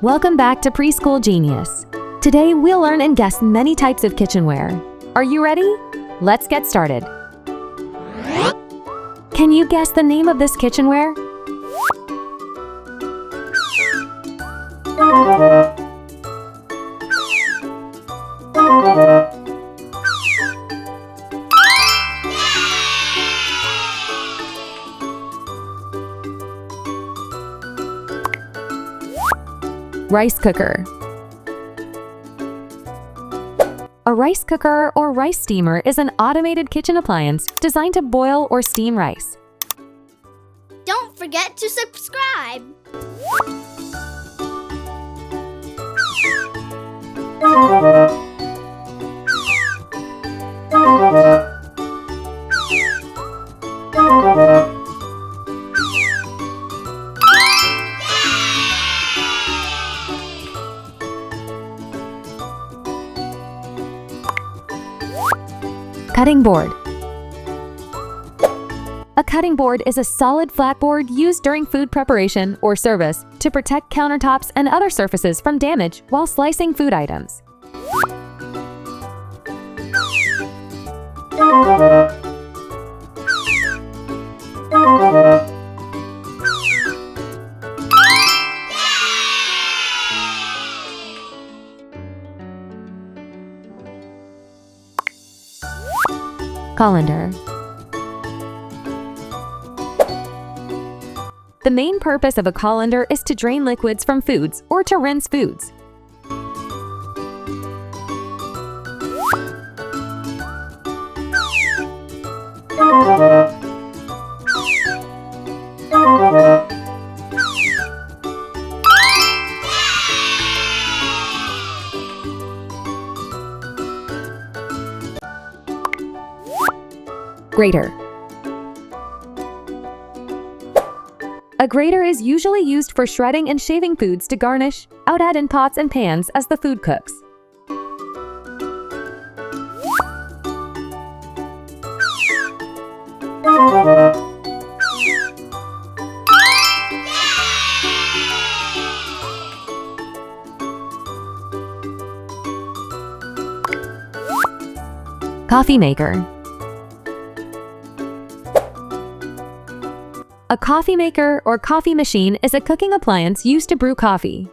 Welcome back to Preschool Genius. Today we'll learn and guess many types of kitchenware. Are you ready? Let's get started. Can you guess the name of this kitchenware? Rice cooker. A rice cooker or rice steamer is an automated kitchen appliance designed to boil or steam rice. Don't forget to subscribe! Cutting board. A cutting board is a solid flat board used during food preparation or service to protect countertops and other surfaces from damage while slicing food items. Colander. The main purpose of a colander is to drain liquids from foods or to rinse foods. Grater. A grater is usually used for shredding and shaving foods to garnish, out add in pots and pans as the food cooks. Coffee maker. A coffee maker or coffee machine is a cooking appliance used to brew coffee.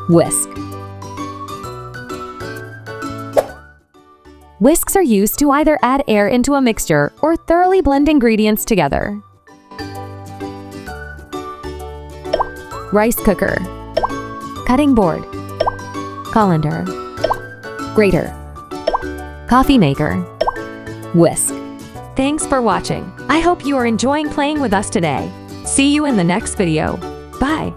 Whisk. Whisks are used to either add air into a mixture or thoroughly blend ingredients together. Rice cooker. Cutting board. Colander. Grater. Coffee maker. Whisk. Thanks for watching. I hope you are enjoying playing with us today. See you in the next video. Bye.